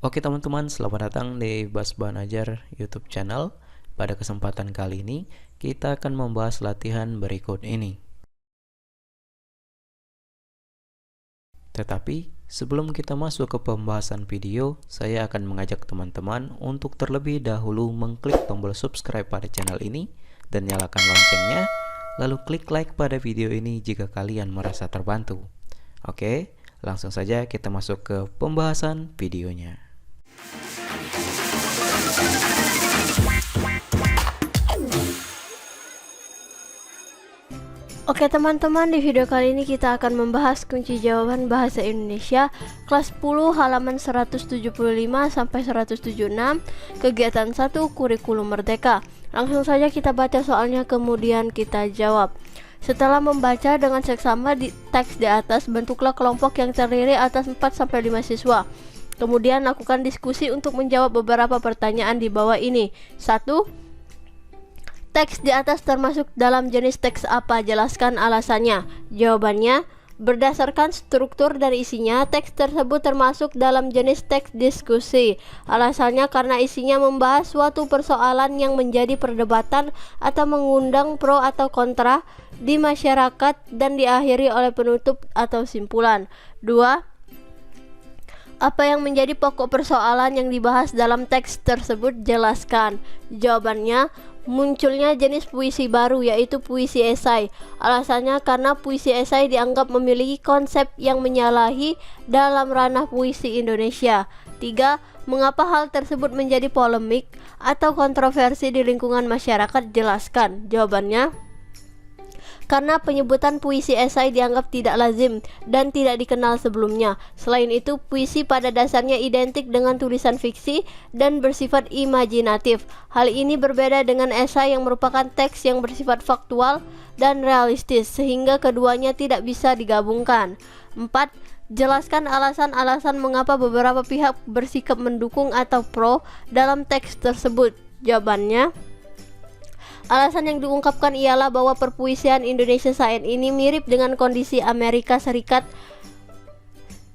Oke teman-teman, selamat datang di Bas Banajar YouTube channel. Pada kesempatan kali ini, kita akan membahas latihan berikut ini. Tetapi, sebelum kita masuk ke pembahasan video, saya akan mengajak teman-teman untuk terlebih dahulu mengklik tombol subscribe pada channel ini dan nyalakan loncengnya, lalu klik like pada video ini jika kalian merasa terbantu. Oke, langsung saja kita masuk ke pembahasan videonya. Oke teman-teman, di video kali ini kita akan membahas kunci jawaban bahasa Indonesia kelas 10 halaman 175 sampai 176 kegiatan 1 kurikulum merdeka. Langsung saja kita baca soalnya kemudian kita jawab. Setelah membaca dengan seksama di teks di atas, bentuklah kelompok yang terdiri atas 4 sampai 5 siswa. Kemudian lakukan diskusi untuk menjawab beberapa pertanyaan di bawah ini. 1. Teks di atas termasuk dalam jenis teks apa? Jelaskan alasannya. Jawabannya, berdasarkan struktur dan isinya, teks tersebut termasuk dalam jenis teks diskusi. Alasannya karena isinya membahas suatu persoalan yang menjadi perdebatan atau mengundang pro atau kontra di masyarakat dan diakhiri oleh penutup atau simpulan. 2. Apa yang menjadi pokok persoalan yang dibahas dalam teks tersebut? Jelaskan. Jawabannya, munculnya jenis puisi baru yaitu puisi esai. Alasannya karena puisi esai dianggap memiliki konsep yang menyalahi dalam ranah puisi Indonesia. 3. Mengapa hal tersebut menjadi polemik atau kontroversi di lingkungan masyarakat? Jelaskan. Jawabannya, karena penyebutan puisi esai dianggap tidak lazim dan tidak dikenal sebelumnya. Selain itu, puisi pada dasarnya identik dengan tulisan fiksi dan bersifat imajinatif. Hal ini berbeda dengan esai yang merupakan teks yang bersifat faktual dan realistis, sehingga keduanya tidak bisa digabungkan. 4. Jelaskan alasan-alasan mengapa beberapa pihak bersikap mendukung atau pro dalam teks tersebut. Jawabannya, alasan yang diungkapkan ialah bahwa perpuisian Indonesia saat ini mirip dengan kondisi Amerika Serikat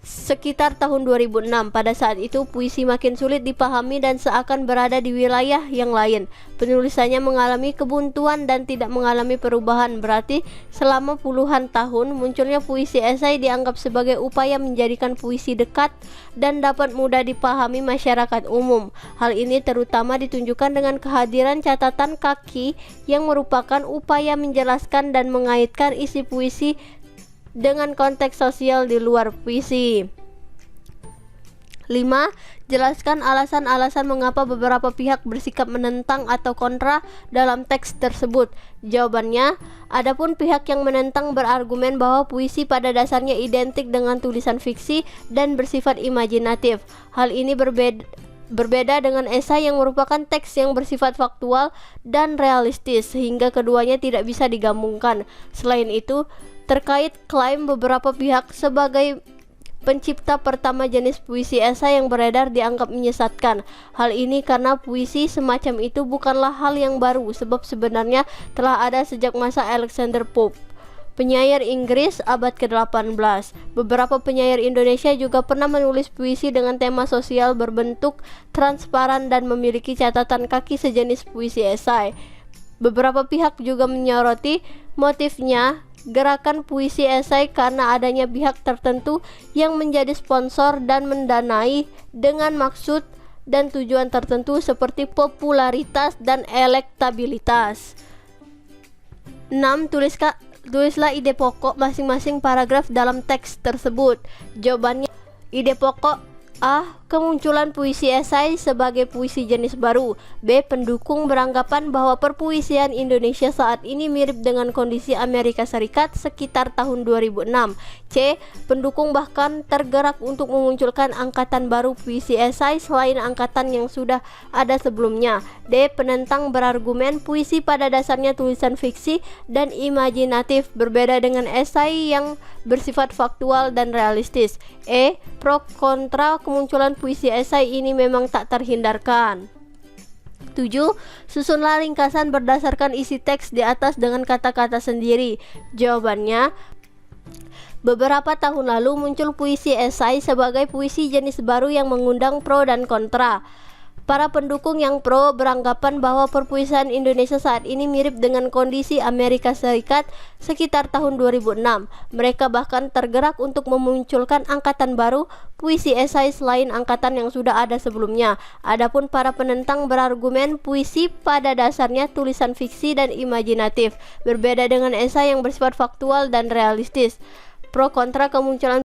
sekitar tahun 2006. Pada saat itu puisi makin sulit dipahami dan seakan berada di wilayah yang lain. Penulisannya mengalami kebuntuan dan tidak mengalami perubahan. Berarti selama puluhan tahun munculnya puisi esai dianggap sebagai upaya menjadikan puisi dekat dan dapat mudah dipahami masyarakat umum. Hal ini terutama ditunjukkan dengan kehadiran catatan kaki yang merupakan upaya menjelaskan dan mengaitkan isi puisi dengan konteks sosial di luar puisi. 5. Jelaskan alasan-alasan mengapa beberapa pihak bersikap menentang atau kontra dalam teks tersebut. Jawabannya, adapun pihak yang menentang berargumen bahwa puisi pada dasarnya identik dengan tulisan fiksi dan bersifat imajinatif. Hal ini berbeda dengan esai yang merupakan teks yang bersifat faktual dan realistis, sehingga keduanya tidak bisa digabungkan. Selain itu, terkait klaim beberapa pihak sebagai pencipta pertama jenis puisi esai yang beredar dianggap menyesatkan. Hal ini karena puisi semacam itu bukanlah hal yang baru, sebab sebenarnya telah ada sejak masa Alexander Pope, penyair Inggris abad ke-18. Beberapa penyair Indonesia juga pernah menulis puisi dengan tema sosial berbentuk transparan dan memiliki catatan kaki sejenis puisi esai. Beberapa pihak juga menyoroti motifnya gerakan puisi esai karena adanya pihak tertentu yang menjadi sponsor dan mendanai dengan maksud dan tujuan tertentu seperti popularitas dan elektabilitas. 6. Tulislah ide pokok masing-masing paragraf dalam teks tersebut. Jawabannya, ide pokok: A. Kemunculan puisi esai sebagai puisi jenis baru. B. Pendukung beranggapan bahwa perpuisian Indonesia saat ini mirip dengan kondisi Amerika Serikat sekitar tahun 2006. C. Pendukung bahkan tergerak untuk memunculkan angkatan baru puisi esai selain angkatan yang sudah ada sebelumnya. D. Penentang berargumen puisi pada dasarnya tulisan fiksi dan imajinatif, berbeda dengan esai yang bersifat faktual dan realistis. E. Pro kontra kemunculan puisi esai ini memang tak terhindarkan. 7. Susunlah ringkasan berdasarkan isi teks di atas dengan kata-kata sendiri. Jawabannya, Beberapa tahun lalu muncul puisi esai sebagai puisi jenis baru yang mengundang pro dan kontra. Para pendukung yang pro beranggapan bahwa perpuisian Indonesia saat ini mirip dengan kondisi Amerika Serikat sekitar tahun 2006. Mereka bahkan tergerak untuk memunculkan angkatan baru puisi esai selain angkatan yang sudah ada sebelumnya. Adapun para penentang berargumen puisi pada dasarnya tulisan fiksi dan imajinatif, berbeda dengan esai yang bersifat faktual dan realistis. Pro kontra kemunculan